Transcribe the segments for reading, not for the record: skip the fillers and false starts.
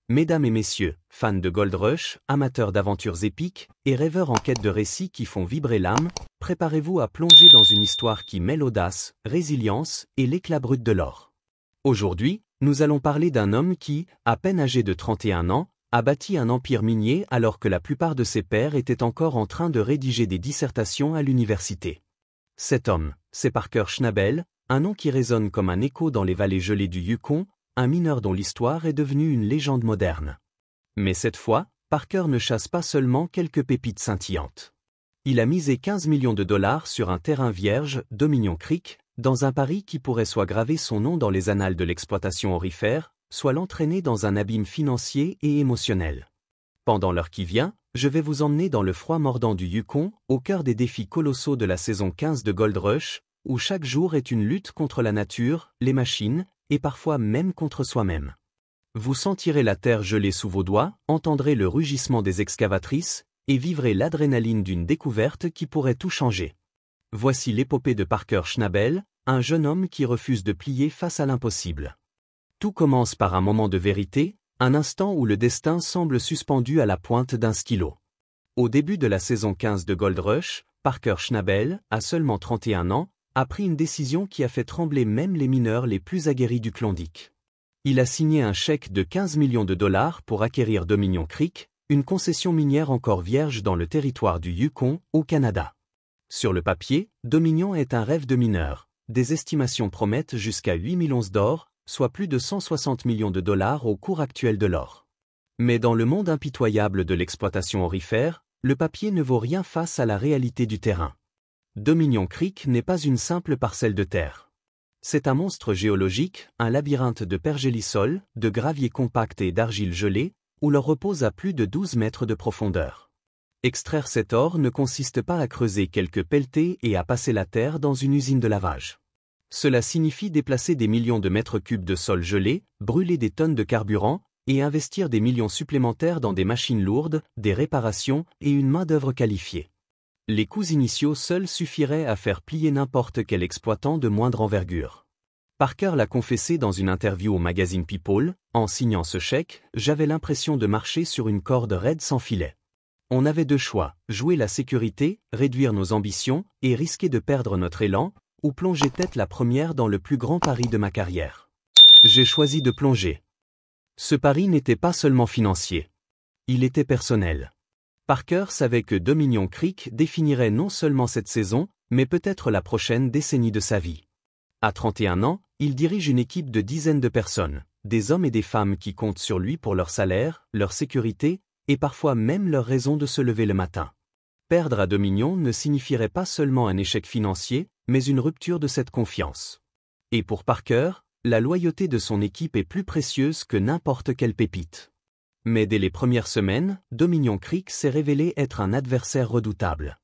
Mesdames et messieurs, fans de Gold Rush, amateurs d'aventures épiques et rêveurs en quête de récits qui font vibrer l'âme, préparez-vous à plonger dans une histoire qui mêle audace, résilience et l'éclat brut de l'or. Aujourd'hui, nous allons parler d'un homme qui, à peine âgé de 31 ans, a bâti un empire minier alors que la plupart de ses pairs étaient encore en train de rédiger des dissertations à l'université. Cet homme, c'est Parker Schnabel, un nom qui résonne comme un écho dans les vallées gelées du Yukon, un mineur dont l'histoire est devenue une légende moderne. Mais cette fois, Parker ne chasse pas seulement quelques pépites scintillantes. Il a misé 15 millions de dollars sur un terrain vierge, Dominion Creek, dans un pari qui pourrait soit graver son nom dans les annales de l'exploitation aurifère, soit l'entraîner dans un abîme financier et émotionnel. Pendant l'heure qui vient, je vais vous emmener dans le froid mordant du Yukon, au cœur des défis colossaux de la saison 15 de Gold Rush, où chaque jour est une lutte contre la nature, les machines, et parfois même contre soi-même. Vous sentirez la terre gelée sous vos doigts, entendrez le rugissement des excavatrices, et vivrez l'adrénaline d'une découverte qui pourrait tout changer. Voici l'épopée de Parker Schnabel, un jeune homme qui refuse de plier face à l'impossible. Tout commence par un moment de vérité, un instant où le destin semble suspendu à la pointe d'un stylo. Au début de la saison 15 de Gold Rush, Parker Schnabel, à seulement 31 ans, a pris une décision qui a fait trembler même les mineurs les plus aguerris du Klondike. Il a signé un chèque de 15 millions de dollars pour acquérir Dominion Creek, une concession minière encore vierge dans le territoire du Yukon, au Canada. Sur le papier, Dominion est un rêve de mineur. Des estimations promettent jusqu'à 8 000 onces d'or, soit plus de 160 millions de dollars au cours actuel de l'or. Mais dans le monde impitoyable de l'exploitation aurifère, le papier ne vaut rien face à la réalité du terrain. Dominion Creek n'est pas une simple parcelle de terre. C'est un monstre géologique, un labyrinthe de pergélisol, de gravier compact et d'argile gelée, où l'or repose à plus de 12 mètres de profondeur. Extraire cet or ne consiste pas à creuser quelques pelletés et à passer la terre dans une usine de lavage. Cela signifie déplacer des millions de mètres cubes de sol gelé, brûler des tonnes de carburant, et investir des millions supplémentaires dans des machines lourdes, des réparations et une main-d'œuvre qualifiée. Les coûts initiaux seuls suffiraient à faire plier n'importe quel exploitant de moindre envergure. Parker l'a confessé dans une interview au magazine People, en signant ce chèque, j'avais l'impression de marcher sur une corde raide sans filet. On avait deux choix, jouer la sécurité, réduire nos ambitions, et risquer de perdre notre élan, ou plonger tête la première dans le plus grand pari de ma carrière. J'ai choisi de plonger. Ce pari n'était pas seulement financier. Il était personnel. Parker savait que Dominion Creek définirait non seulement cette saison, mais peut-être la prochaine décennie de sa vie. À 31 ans, il dirige une équipe de dizaines de personnes, des hommes et des femmes qui comptent sur lui pour leur salaire, leur sécurité, et parfois même leur raison de se lever le matin. Perdre à Dominion ne signifierait pas seulement un échec financier, mais une rupture de cette confiance. Et pour Parker, la loyauté de son équipe est plus précieuse que n'importe quelle pépite. Mais dès les premières semaines, Dominion Creek s'est révélé être un adversaire redoutable.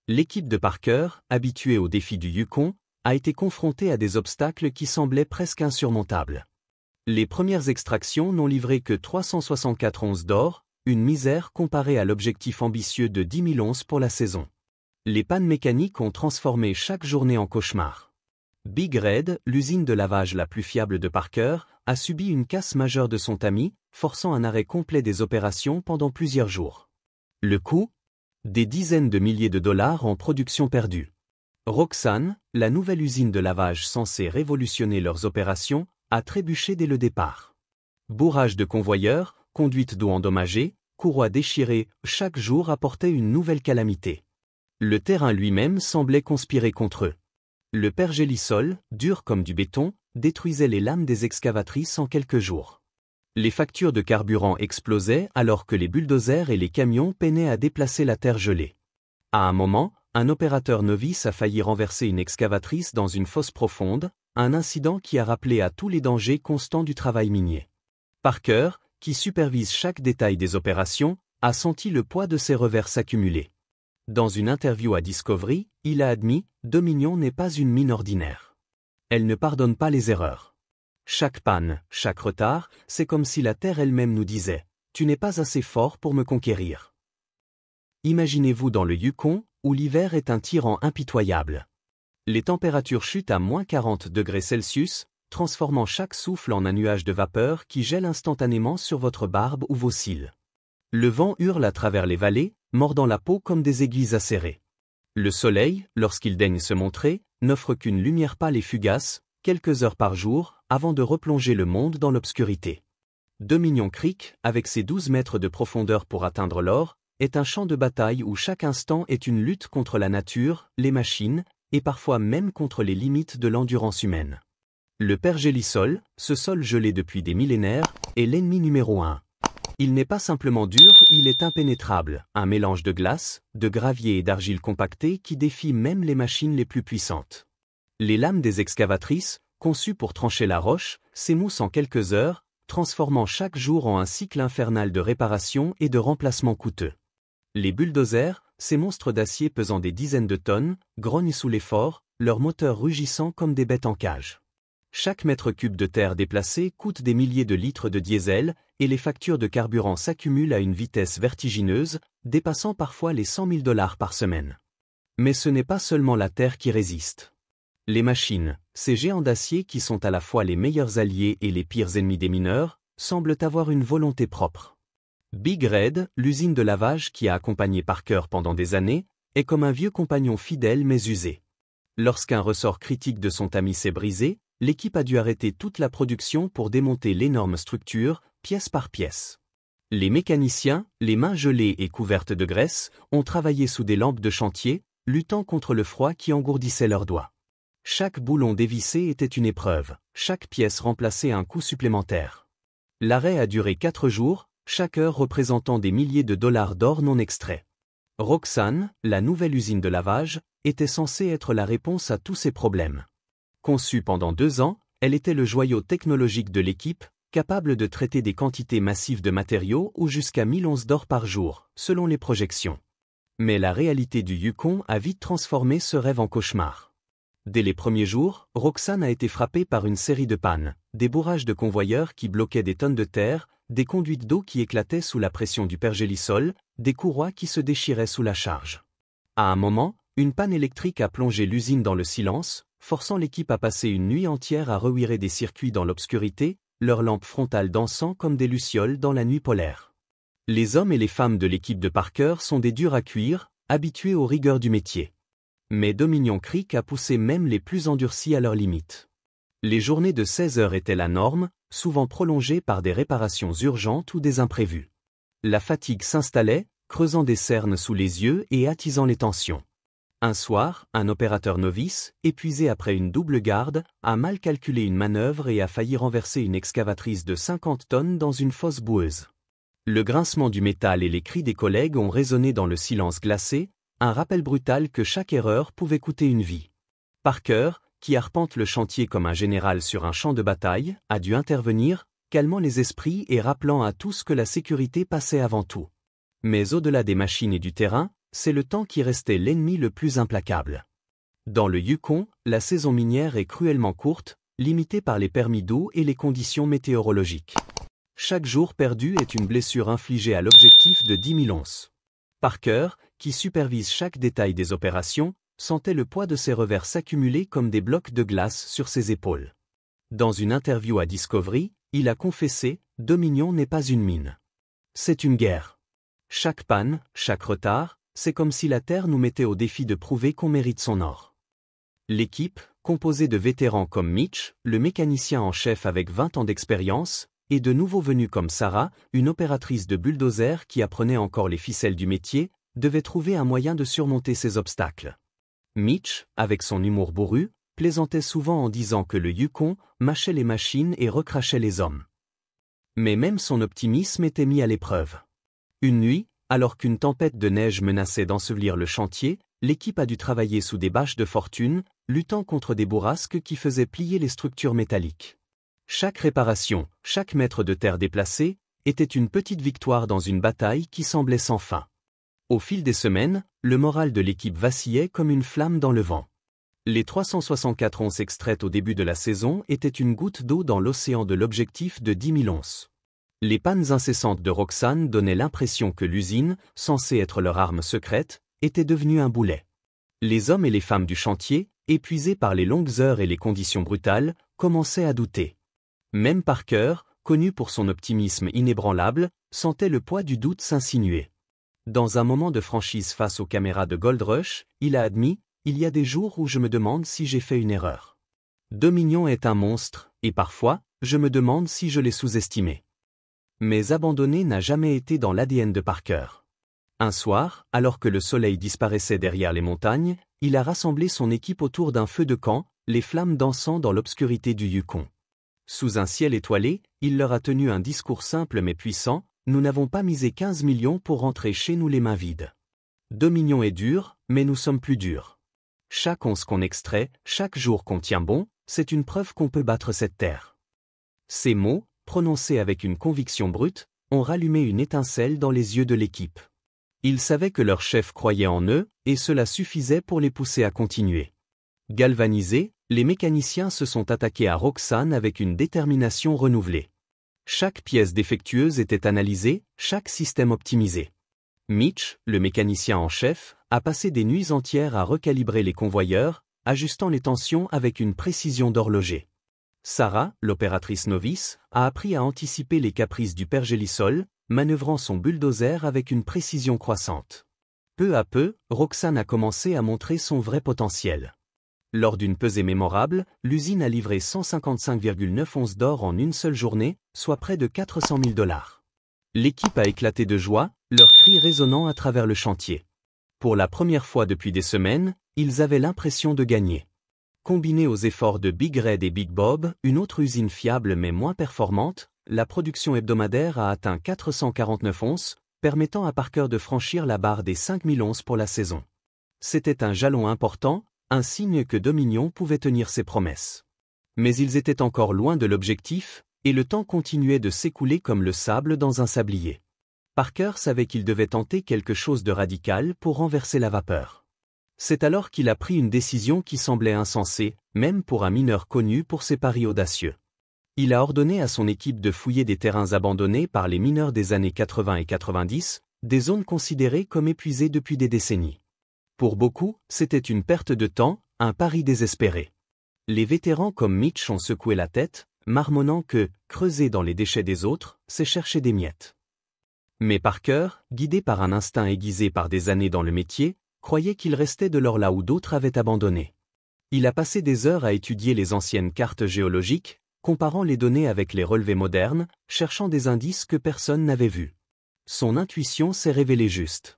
L'équipe de Parker, habituée aux défis du Yukon, a été confrontée à des obstacles qui semblaient presque insurmontables. Les premières extractions n'ont livré que 364 onces d'or, une misère comparée à l'objectif ambitieux de 10 000 onces pour la saison. Les pannes mécaniques ont transformé chaque journée en cauchemar. Big Red, l'usine de lavage la plus fiable de Parker, a subi une casse majeure de son tamis, forçant un arrêt complet des opérations pendant plusieurs jours. Le coût ? Des dizaines de milliers de dollars en production perdue. Roxanne, la nouvelle usine de lavage censée révolutionner leurs opérations, a trébuché dès le départ. Bourrage de convoyeurs, conduite d'eau endommagée, courroies déchirées, chaque jour apportait une nouvelle calamité. Le terrain lui-même semblait conspirer contre eux. Le pergélisol, dur comme du béton, détruisait les lames des excavatrices en quelques jours. Les factures de carburant explosaient alors que les bulldozers et les camions peinaient à déplacer la terre gelée. À un moment, un opérateur novice a failli renverser une excavatrice dans une fosse profonde, un incident qui a rappelé à tous les dangers constants du travail minier. Parker, qui supervise chaque détail des opérations, a senti le poids de ses revers s'accumuler. Dans une interview à Discovery, il a admis « Dominion n'est pas une mine ordinaire. Elle ne pardonne pas les erreurs. Chaque panne, chaque retard, c'est comme si la Terre elle-même nous disait « Tu n'es pas assez fort pour me conquérir ». Imaginez-vous dans le Yukon, où l'hiver est un tyran impitoyable. Les températures chutent à -40 degrés Celsius, transformant chaque souffle en un nuage de vapeur qui gèle instantanément sur votre barbe ou vos cils. Le vent hurle à travers les vallées, mordant la peau comme des aiguilles acérées. Le soleil, lorsqu'il daigne se montrer, n'offre qu'une lumière pâle et fugace, quelques heures par jour, avant de replonger le monde dans l'obscurité. Dominion Creek, avec ses 12 mètres de profondeur pour atteindre l'or, est un champ de bataille où chaque instant est une lutte contre la nature, les machines, et parfois même contre les limites de l'endurance humaine. Le pergélisol, ce sol gelé depuis des millénaires, est l'ennemi numéro 1. Il n'est pas simplement dur, il est impénétrable, un mélange de glace, de gravier et d'argile compactée qui défie même les machines les plus puissantes. Les lames des excavatrices, conçues pour trancher la roche, s'émoussent en quelques heures, transformant chaque jour en un cycle infernal de réparation et de remplacement coûteux. Les bulldozers, ces monstres d'acier pesant des dizaines de tonnes, grognent sous l'effort, leurs moteurs rugissant comme des bêtes en cage. Chaque mètre cube de terre déplacé coûte des milliers de litres de diesel, et les factures de carburant s'accumulent à une vitesse vertigineuse, dépassant parfois les 100 000 $ par semaine. Mais ce n'est pas seulement la terre qui résiste. Les machines, ces géants d'acier qui sont à la fois les meilleurs alliés et les pires ennemis des mineurs, semblent avoir une volonté propre. Big Red, l'usine de lavage qui a accompagné Parker pendant des années, est comme un vieux compagnon fidèle mais usé. Lorsqu'un ressort critique de son tamis s'est brisé, l'équipe a dû arrêter toute la production pour démonter l'énorme structure, pièce par pièce. Les mécaniciens, les mains gelées et couvertes de graisse, ont travaillé sous des lampes de chantier, luttant contre le froid qui engourdissait leurs doigts. Chaque boulon dévissé était une épreuve, chaque pièce remplaçait un coût supplémentaire. L'arrêt a duré 4 jours, chaque heure représentant des milliers de dollars d'or non extrait. Roxanne, la nouvelle usine de lavage, était censée être la réponse à tous ces problèmes. Conçue pendant 2 ans, elle était le joyau technologique de l'équipe, capable de traiter des quantités massives de matériaux ou jusqu'à 1000 onces d'or par jour, selon les projections. Mais la réalité du Yukon a vite transformé ce rêve en cauchemar. Dès les premiers jours, Roxanne a été frappée par une série de pannes, des bourrages de convoyeurs qui bloquaient des tonnes de terre, des conduites d'eau qui éclataient sous la pression du pergélisol, des courroies qui se déchiraient sous la charge. À un moment, une panne électrique a plongé l'usine dans le silence, forçant l'équipe à passer une nuit entière à revirer des circuits dans l'obscurité, leurs lampes frontales dansant comme des lucioles dans la nuit polaire. Les hommes et les femmes de l'équipe de Parker sont des durs à cuire, habitués aux rigueurs du métier. Mais Dominion Creek a poussé même les plus endurcis à leurs limites. Les journées de 16 heures étaient la norme, souvent prolongées par des réparations urgentes ou des imprévus. La fatigue s'installait, creusant des cernes sous les yeux et attisant les tensions. Un soir, un opérateur novice, épuisé après une double garde, a mal calculé une manœuvre et a failli renverser une excavatrice de 50 tonnes dans une fosse boueuse. Le grincement du métal et les cris des collègues ont résonné dans le silence glacé, un rappel brutal que chaque erreur pouvait coûter une vie. Parker, qui arpente le chantier comme un général sur un champ de bataille, a dû intervenir, calmant les esprits et rappelant à tous que la sécurité passait avant tout. Mais au-delà des machines et du terrain, c'est le temps qui restait l'ennemi le plus implacable. Dans le Yukon, la saison minière est cruellement courte, limitée par les permis d'eau et les conditions météorologiques. Chaque jour perdu est une blessure infligée à l'objectif de 10 000 onces. Parker, qui supervise chaque détail des opérations, sentait le poids de ses revers s'accumuler comme des blocs de glace sur ses épaules. Dans une interview à Discovery, il a confessé « Dominion n'est pas une mine. C'est une guerre. Chaque panne, chaque retard, c'est comme si la Terre nous mettait au défi de prouver qu'on mérite son or. » L'équipe, composée de vétérans comme Mitch, le mécanicien en chef avec 20 ans d'expérience, et de nouveaux venus comme Sarah, une opératrice de bulldozer qui apprenait encore les ficelles du métier, devait trouver un moyen de surmonter ces obstacles. Mitch, avec son humour bourru, plaisantait souvent en disant que le Yukon mâchait les machines et recrachait les hommes. Mais même son optimisme était mis à l'épreuve. Une nuit, alors qu'une tempête de neige menaçait d'ensevelir le chantier, l'équipe a dû travailler sous des bâches de fortune, luttant contre des bourrasques qui faisaient plier les structures métalliques. Chaque réparation, chaque mètre de terre déplacé, était une petite victoire dans une bataille qui semblait sans fin. Au fil des semaines, le moral de l'équipe vacillait comme une flamme dans le vent. Les 364 onces extraites au début de la saison étaient une goutte d'eau dans l'océan de l'objectif de 10 000 onces. Les pannes incessantes de Roxanne donnaient l'impression que l'usine, censée être leur arme secrète, était devenue un boulet. Les hommes et les femmes du chantier, épuisés par les longues heures et les conditions brutales, commençaient à douter. Même Parker, connu pour son optimisme inébranlable, sentait le poids du doute s'insinuer. Dans un moment de franchise face aux caméras de Gold Rush, il a admis « Il y a des jours où je me demande si j'ai fait une erreur. Dominion est un monstre, et parfois, je me demande si je l'ai sous-estimé. » Mais abandonner n'a jamais été dans l'ADN de Parker. Un soir, alors que le soleil disparaissait derrière les montagnes, il a rassemblé son équipe autour d'un feu de camp, les flammes dansant dans l'obscurité du Yukon. Sous un ciel étoilé, il leur a tenu un discours simple mais puissant. Nous n'avons pas misé 15 millions pour rentrer chez nous les mains vides. Dominion est dur, mais nous sommes plus durs. Chaque once qu'on extrait, chaque jour qu'on tient bon, c'est une preuve qu'on peut battre cette terre. Ces mots, prononcés avec une conviction brute, ont rallumé une étincelle dans les yeux de l'équipe. Ils savaient que leur chef croyait en eux, et cela suffisait pour les pousser à continuer. Galvanisés, les mécaniciens se sont attaqués à Roxane avec une détermination renouvelée. Chaque pièce défectueuse était analysée, chaque système optimisé. Mitch, le mécanicien en chef, a passé des nuits entières à recalibrer les convoyeurs, ajustant les tensions avec une précision d'horloger. Sarah, l'opératrice novice, a appris à anticiper les caprices du pergélisol, manœuvrant son bulldozer avec une précision croissante. Peu à peu, Roxane a commencé à montrer son vrai potentiel. Lors d'une pesée mémorable, l'usine a livré 155,9 onces d'or en une seule journée, soit près de 400 000 $. L'équipe a éclaté de joie, leurs cris résonnant à travers le chantier. Pour la première fois depuis des semaines, ils avaient l'impression de gagner. Combiné aux efforts de Big Red et Big Bob, une autre usine fiable mais moins performante, la production hebdomadaire a atteint 449 onces, permettant à Parker de franchir la barre des 5000 onces pour la saison. C'était un jalon important, un signe que Dominion pouvait tenir ses promesses. Mais ils étaient encore loin de l'objectif, et le temps continuait de s'écouler comme le sable dans un sablier. Parker savait qu'il devait tenter quelque chose de radical pour renverser la vapeur. C'est alors qu'il a pris une décision qui semblait insensée, même pour un mineur connu pour ses paris audacieux. Il a ordonné à son équipe de fouiller des terrains abandonnés par les mineurs des années 80 et 90, des zones considérées comme épuisées depuis des décennies. Pour beaucoup, c'était une perte de temps, un pari désespéré. Les vétérans comme Mitch ont secoué la tête, marmonnant que creuser dans les déchets des autres, c'est chercher des miettes. Mais Parker, guidé par un instinct aiguisé par des années dans le métier, croyait qu'il restait de l'or là où d'autres avaient abandonné. Il a passé des heures à étudier les anciennes cartes géologiques, comparant les données avec les relevés modernes, cherchant des indices que personne n'avait vus. Son intuition s'est révélée juste.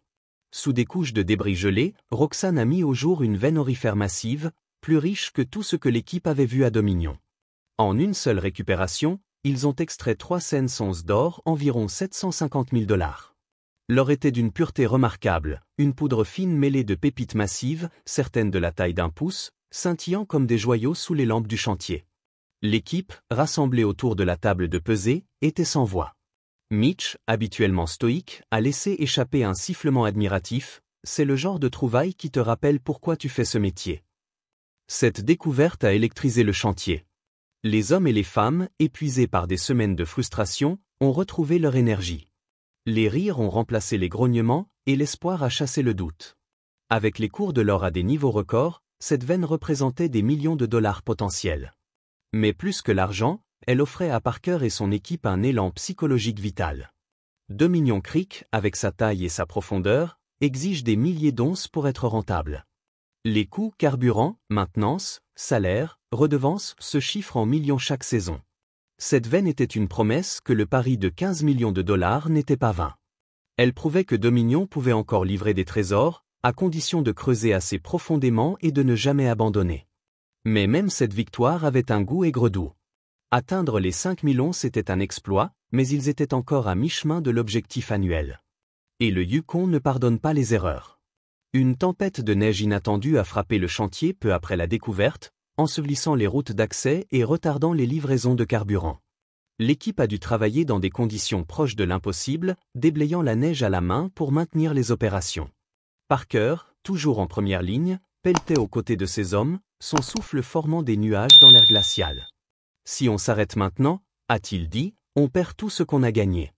Sous des couches de débris gelés, Roxane a mis au jour une veine aurifère massive, plus riche que tout ce que l'équipe avait vu à Dominion. En une seule récupération, ils ont extrait 300 onces d'or, environ 750 000 $. L'or était d'une pureté remarquable, une poudre fine mêlée de pépites massives, certaines de la taille d'un pouce, scintillant comme des joyaux sous les lampes du chantier. L'équipe, rassemblée autour de la table de pesée, était sans voix. Mitch, habituellement stoïque, a laissé échapper un sifflement admiratif. C'est le genre de trouvaille qui te rappelle pourquoi tu fais ce métier. Cette découverte a électrisé le chantier. Les hommes et les femmes, épuisés par des semaines de frustration, ont retrouvé leur énergie. Les rires ont remplacé les grognements, et l'espoir a chassé le doute. Avec les cours de l'or à des niveaux records, cette veine représentait des millions de dollars potentiels. Mais plus que l'argent, elle offrait à Parker et son équipe un élan psychologique vital. Dominion Creek, avec sa taille et sa profondeur, exige des milliers d'onces pour être rentable. Les coûts carburant, maintenance, salaire, redevances se chiffrent en millions chaque saison. Cette veine était une promesse que le pari de 15 millions de dollars n'était pas vain. Elle prouvait que Dominion pouvait encore livrer des trésors, à condition de creuser assez profondément et de ne jamais abandonner. Mais même cette victoire avait un goût aigre-doux. Atteindre les 5000 onces était un exploit, mais ils étaient encore à mi-chemin de l'objectif annuel. Et le Yukon ne pardonne pas les erreurs. Une tempête de neige inattendue a frappé le chantier peu après la découverte, ensevelissant les routes d'accès et retardant les livraisons de carburant. L'équipe a dû travailler dans des conditions proches de l'impossible, déblayant la neige à la main pour maintenir les opérations. Parker, toujours en première ligne, pelletait aux côtés de ses hommes, son souffle formant des nuages dans l'air glacial. « Si on s'arrête maintenant, a-t-il dit, on perd tout ce qu'on a gagné. »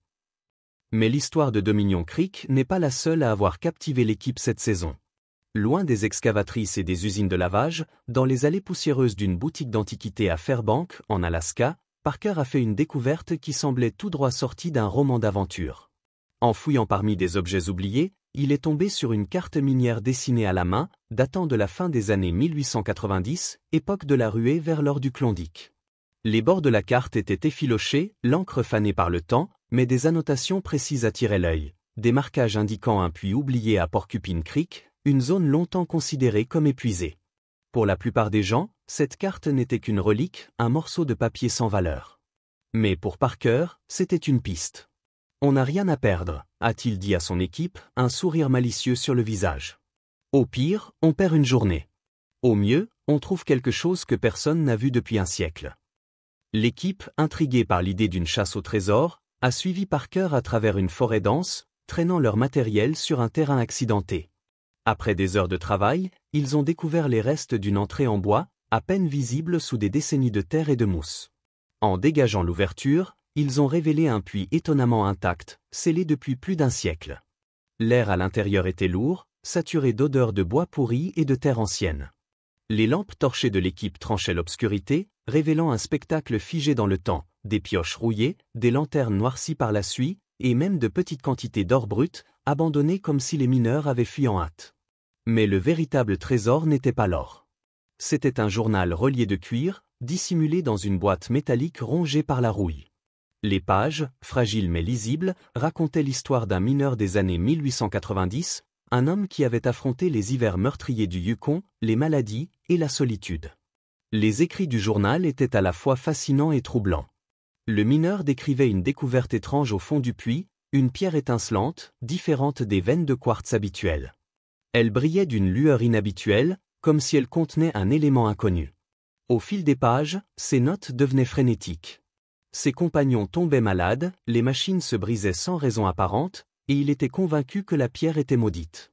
Mais l'histoire de Dominion Creek n'est pas la seule à avoir captivé l'équipe cette saison. Loin des excavatrices et des usines de lavage, dans les allées poussiéreuses d'une boutique d'antiquités à Fairbanks, en Alaska, Parker a fait une découverte qui semblait tout droit sortie d'un roman d'aventure. En fouillant parmi des objets oubliés, il est tombé sur une carte minière dessinée à la main, datant de la fin des années 1890, époque de la ruée vers l'or du Klondike. Les bords de la carte étaient effilochés, l'encre fanée par le temps, mais des annotations précises attiraient l'œil. Des marquages indiquant un puits oublié à Porcupine Creek, une zone longtemps considérée comme épuisée. Pour la plupart des gens, cette carte n'était qu'une relique, un morceau de papier sans valeur. Mais pour Parker, c'était une piste. On n'a rien à perdre, a-t-il dit à son équipe, un sourire malicieux sur le visage. Au pire, on perd une journée. Au mieux, on trouve quelque chose que personne n'a vu depuis un siècle. L'équipe, intriguée par l'idée d'une chasse au trésor, a suivi Parker à travers une forêt dense, traînant leur matériel sur un terrain accidenté. Après des heures de travail, ils ont découvert les restes d'une entrée en bois, à peine visible sous des décennies de terre et de mousse. En dégageant l'ouverture, ils ont révélé un puits étonnamment intact, scellé depuis plus d'un siècle. L'air à l'intérieur était lourd, saturé d'odeurs de bois pourri et de terre ancienne. Les lampes torchées de l'équipe tranchaient l'obscurité, révélant un spectacle figé dans le temps, des pioches rouillées, des lanternes noircies par la suie, et même de petites quantités d'or brut, abandonnées comme si les mineurs avaient fui en hâte. Mais le véritable trésor n'était pas l'or. C'était un journal relié de cuir, dissimulé dans une boîte métallique rongée par la rouille. Les pages, fragiles mais lisibles, racontaient l'histoire d'un mineur des années 1890, un homme qui avait affronté les hivers meurtriers du Yukon, les maladies et la solitude. Les écrits du journal étaient à la fois fascinants et troublants. Le mineur décrivait une découverte étrange au fond du puits, une pierre étincelante, différente des veines de quartz habituelles. Elle brillait d'une lueur inhabituelle, comme si elle contenait un élément inconnu. Au fil des pages, ses notes devenaient frénétiques. Ses compagnons tombaient malades, les machines se brisaient sans raison apparente, et il était convaincu que la pierre était maudite.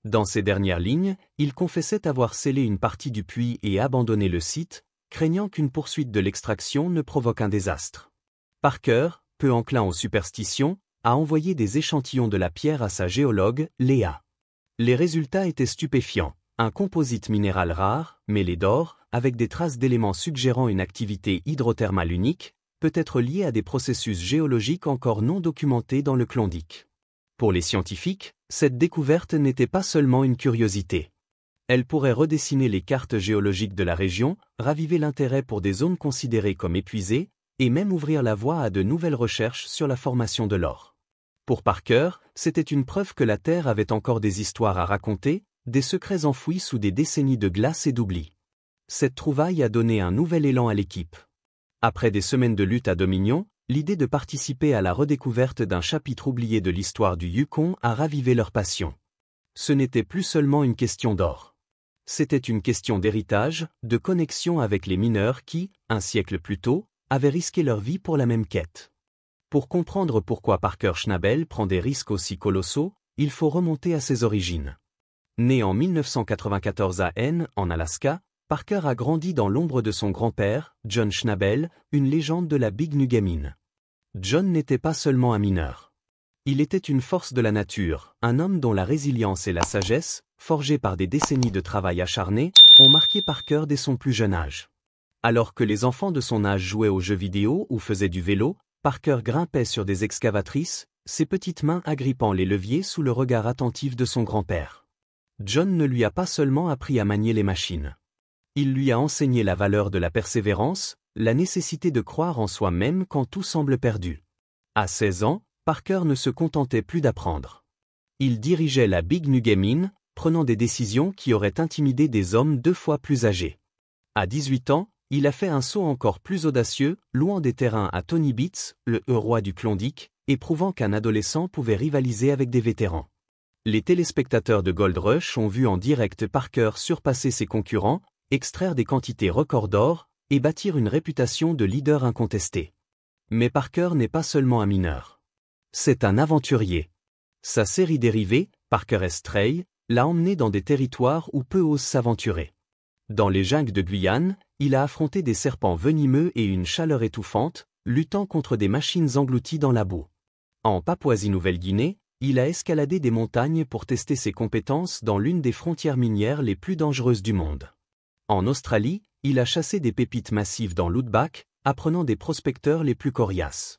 Dans ces dernières lignes, il confessait avoir scellé une partie du puits et abandonné le site, craignant qu'une poursuite de l'extraction ne provoque un désastre. Parker, peu enclin aux superstitions, a envoyé des échantillons de la pierre à sa géologue, Léa. Les résultats étaient stupéfiants. Un composite minéral rare, mêlé d'or, avec des traces d'éléments suggérant une activité hydrothermale unique, peut être lié à des processus géologiques encore non documentés dans le Klondike. Pour les scientifiques, cette découverte n'était pas seulement une curiosité. Elle pourrait redessiner les cartes géologiques de la région, raviver l'intérêt pour des zones considérées comme épuisées, et même ouvrir la voie à de nouvelles recherches sur la formation de l'or. Pour Parker, c'était une preuve que la Terre avait encore des histoires à raconter, des secrets enfouis sous des décennies de glace et d'oubli. Cette trouvaille a donné un nouvel élan à l'équipe. Après des semaines de lutte à Dominion, l'idée de participer à la redécouverte d'un chapitre oublié de l'histoire du Yukon a ravivé leur passion. Ce n'était plus seulement une question d'or. C'était une question d'héritage, de connexion avec les mineurs qui, un siècle plus tôt, avaient risqué leur vie pour la même quête. Pour comprendre pourquoi Parker Schnabel prend des risques aussi colossaux, il faut remonter à ses origines. Né en 1994 à N, en Alaska, Parker a grandi dans l'ombre de son grand-père, John Schnabel, une légende de la Big Nugamine. John n'était pas seulement un mineur. Il était une force de la nature, un homme dont la résilience et la sagesse, forgées par des décennies de travail acharné, ont marqué Parker dès son plus jeune âge. Alors que les enfants de son âge jouaient aux jeux vidéo ou faisaient du vélo, Parker grimpait sur des excavatrices, ses petites mains agrippant les leviers sous le regard attentif de son grand-père. John ne lui a pas seulement appris à manier les machines. Il lui a enseigné la valeur de la persévérance, la nécessité de croire en soi-même quand tout semble perdu. À 16 ans, Parker ne se contentait plus d'apprendre. Il dirigeait la Big Nugamine, prenant des décisions qui auraient intimidé des hommes 2 fois plus âgés. À 18 ans, il a fait un saut encore plus audacieux, louant des terrains à Tony Beats, le roi du Klondike, et prouvant qu'un adolescent pouvait rivaliser avec des vétérans. Les téléspectateurs de Gold Rush ont vu en direct Parker surpasser ses concurrents, extraire des quantités records d'or, et bâtir une réputation de leader incontesté. Mais Parker n'est pas seulement un mineur. C'est un aventurier. Sa série dérivée, Parker S. Trail, l'a emmené dans des territoires où peu osent s'aventurer. Dans les jungles de Guyane, il a affronté des serpents venimeux et une chaleur étouffante, luttant contre des machines englouties dans la boue. En Papouasie-Nouvelle-Guinée, Il a escaladé des montagnes pour tester ses compétences dans l'une des frontières minières les plus dangereuses du monde. En Australie, il a chassé des pépites massives dans l'Outback, apprenant des prospecteurs les plus coriaces.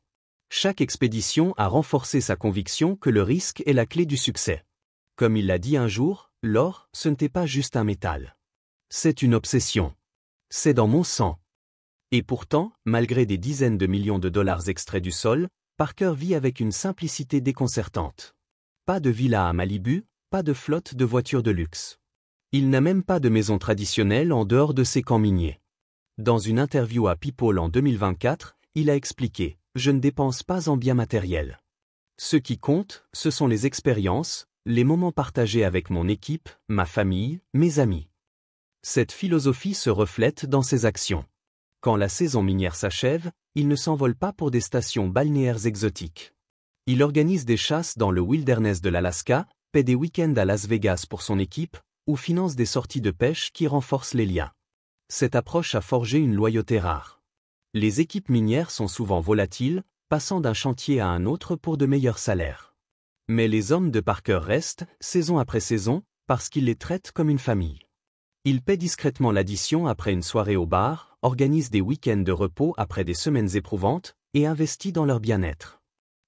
Chaque expédition a renforcé sa conviction que le risque est la clé du succès. Comme il l'a dit un jour, l'or, ce n'était pas juste un métal. C'est une obsession. C'est dans mon sang. Et pourtant, malgré des dizaines de millions de dollars extraits du sol, Parker vit avec une simplicité déconcertante. Pas de villa à Malibu, pas de flotte de voitures de luxe. Il n'a même pas de maison traditionnelle en dehors de ses camps miniers. Dans une interview à People en 2024, il a expliqué « Je ne dépense pas en biens matériels. Ce qui compte, ce sont les expériences, les moments partagés avec mon équipe, ma famille, mes amis. » Cette philosophie se reflète dans ses actions. Quand la saison minière s'achève, il ne s'envole pas pour des stations balnéaires exotiques. Il organise des chasses dans le wilderness de l'Alaska, paie des week-ends à Las Vegas pour son équipe, ou finance des sorties de pêche qui renforcent les liens. Cette approche a forgé une loyauté rare. Les équipes minières sont souvent volatiles, passant d'un chantier à un autre pour de meilleurs salaires. Mais les hommes de Parker restent, saison après saison, parce qu'ils les traitent comme une famille. Ils paient discrètement l'addition après une soirée au bar, organisent des week-ends de repos après des semaines éprouvantes, et investissent dans leur bien-être.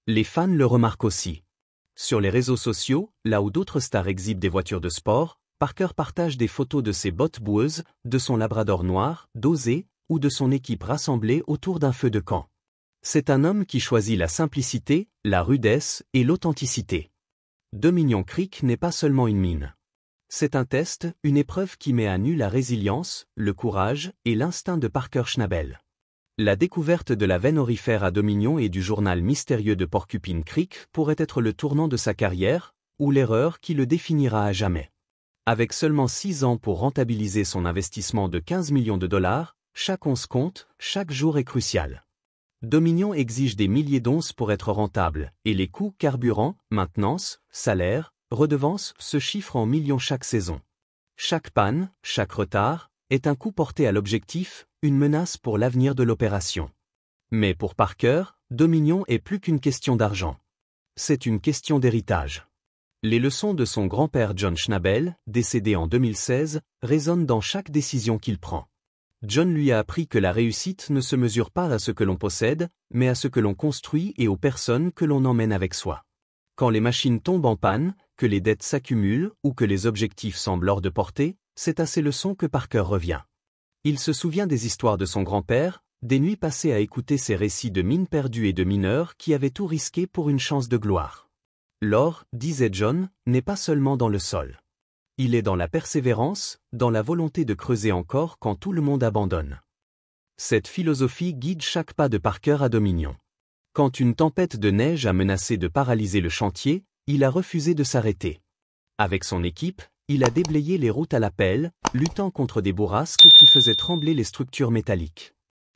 Les fans le remarquent aussi. Sur les réseaux sociaux, là où d'autres stars exhibent des voitures de sport, Parker partage des photos de ses bottes boueuses, de son labrador noir, dosé, ou de son équipe rassemblée autour d'un feu de camp. C'est un homme qui choisit la simplicité, la rudesse et l'authenticité. Dominion Creek n'est pas seulement une mine. C'est un test, une épreuve qui met à nu la résilience, le courage et l'instinct de Parker Schnabel. La découverte de la veine aurifère à Dominion et du journal mystérieux de Porcupine Creek pourrait être le tournant de sa carrière, ou l'erreur qui le définira à jamais. Avec seulement 6 ans pour rentabiliser son investissement de 15 millions de dollars, chaque once compte, chaque jour est crucial. Dominion exige des milliers d'onces pour être rentable, et les coûts carburant, maintenance, salaire, redevances se chiffrent en millions chaque saison. Chaque panne, chaque retard, est un coup porté à l'objectif, une menace pour l'avenir de l'opération. Mais pour Parker, Dominion est plus qu'une question d'argent. C'est une question d'héritage. Les leçons de son grand-père John Schnabel, décédé en 2016, résonnent dans chaque décision qu'il prend. John lui a appris que la réussite ne se mesure pas à ce que l'on possède, mais à ce que l'on construit et aux personnes que l'on emmène avec soi. Quand les machines tombent en panne, que les dettes s'accumulent ou que les objectifs semblent hors de portée, c'est à ces leçons que Parker revient. Il se souvient des histoires de son grand-père, des nuits passées à écouter ses récits de mines perdues et de mineurs qui avaient tout risqué pour une chance de gloire. L'or, disait John, n'est pas seulement dans le sol. Il est dans la persévérance, dans la volonté de creuser encore quand tout le monde abandonne. Cette philosophie guide chaque pas de Parker à Dominion. Quand une tempête de neige a menacé de paralyser le chantier, il a refusé de s'arrêter. Avec son équipe, il a déblayé les routes à la pelle, luttant contre des bourrasques qui faisaient trembler les structures métalliques.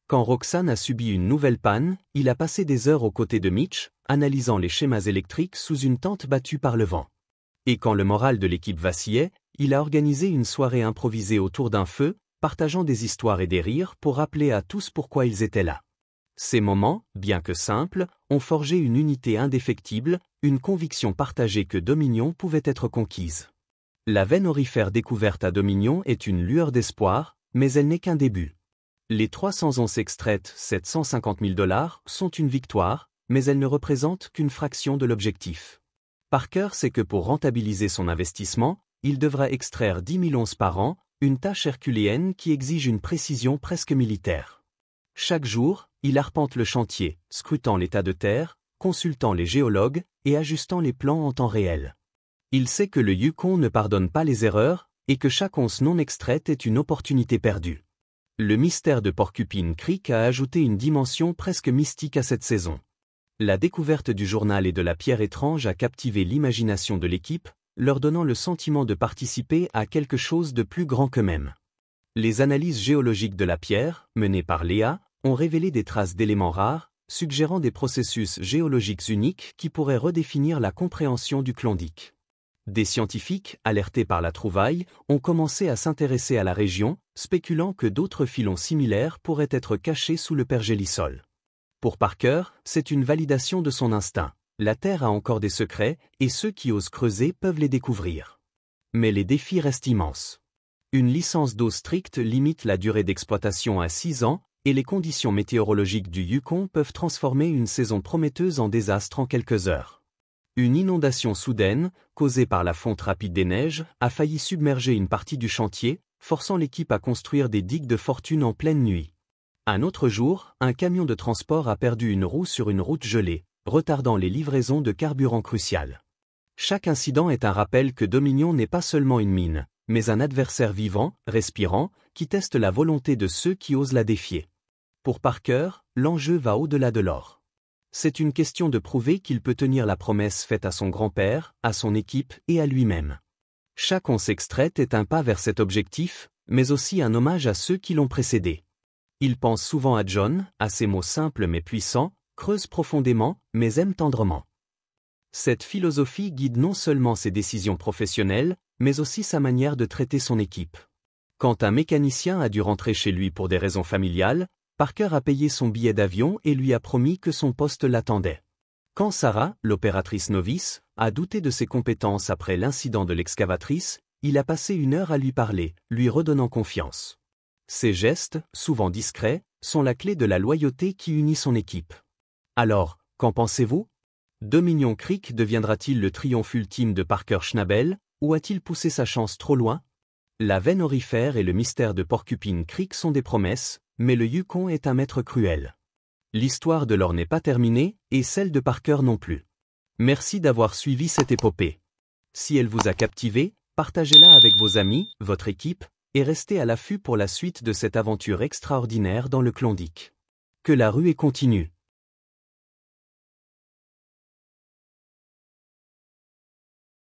Quand Roxanne a subi une nouvelle panne, il a passé des heures aux côtés de Mitch, analysant les schémas électriques sous une tente battue par le vent. Et quand le moral de l'équipe vacillait, il a organisé une soirée improvisée autour d'un feu, partageant des histoires et des rires pour rappeler à tous pourquoi ils étaient là. Ces moments, bien que simples, ont forgé une unité indéfectible, une conviction partagée que Dominion pouvait être conquise. La veine aurifère découverte à Dominion est une lueur d'espoir, mais elle n'est qu'un début. Les 300 onces extraites, 750 000 $, sont une victoire, mais elles ne représentent qu'une fraction de l'objectif. Parker sait que pour rentabiliser son investissement, il devra extraire 10 000 onces par an, une tâche herculéenne qui exige une précision presque militaire. Chaque jour, il arpente le chantier, scrutant l'état de terre, consultant les géologues et ajustant les plans en temps réel. Il sait que le Yukon ne pardonne pas les erreurs et que chaque once non extraite est une opportunité perdue. Le mystère de Porcupine Creek a ajouté une dimension presque mystique à cette saison. La découverte du journal et de la pierre étrange a captivé l'imagination de l'équipe, leur donnant le sentiment de participer à quelque chose de plus grand qu'eux-mêmes. Les analyses géologiques de la pierre, menées par Léa, ont révélé des traces d'éléments rares, suggérant des processus géologiques uniques qui pourraient redéfinir la compréhension du Klondike. Des scientifiques, alertés par la trouvaille, ont commencé à s'intéresser à la région, spéculant que d'autres filons similaires pourraient être cachés sous le pergélisol. Pour Parker, c'est une validation de son instinct. La Terre a encore des secrets, et ceux qui osent creuser peuvent les découvrir. Mais les défis restent immenses. Une licence d'eau stricte limite la durée d'exploitation à 6 ans, et les conditions météorologiques du Yukon peuvent transformer une saison prometteuse en désastre en quelques heures. Une inondation soudaine, causée par la fonte rapide des neiges, a failli submerger une partie du chantier, forçant l'équipe à construire des digues de fortune en pleine nuit. Un autre jour, un camion de transport a perdu une roue sur une route gelée, retardant les livraisons de carburant cruciales. Chaque incident est un rappel que Dominion n'est pas seulement une mine, mais un adversaire vivant, respirant, qui teste la volonté de ceux qui osent la défier. Pour Parker, l'enjeu va au-delà de l'or. C'est une question de prouver qu'il peut tenir la promesse faite à son grand-père, à son équipe et à lui-même. Chaque once extraite est un pas vers cet objectif, mais aussi un hommage à ceux qui l'ont précédé. Il pense souvent à John, à ses mots simples mais puissants, creuse profondément, mais aime tendrement. Cette philosophie guide non seulement ses décisions professionnelles, mais aussi sa manière de traiter son équipe. Quand un mécanicien a dû rentrer chez lui pour des raisons familiales, Parker a payé son billet d'avion et lui a promis que son poste l'attendait. Quand Sarah, l'opératrice novice, a douté de ses compétences après l'incident de l'excavatrice, il a passé 1 heure à lui parler, lui redonnant confiance. Ces gestes, souvent discrets, sont la clé de la loyauté qui unit son équipe. Alors, qu'en pensez-vous? Dominion Creek deviendra-t-il le triomphe ultime de Parker Schnabel, ou a-t-il poussé sa chance trop loin? La veine aurifère et le mystère de Porcupine Creek sont des promesses, mais le Yukon est un maître cruel. L'histoire de l'or n'est pas terminée, et celle de Parker non plus. Merci d'avoir suivi cette épopée. Si elle vous a captivé, partagez-la avec vos amis, votre équipe, et restez à l'affût pour la suite de cette aventure extraordinaire dans le Klondike. Que la ruée continue.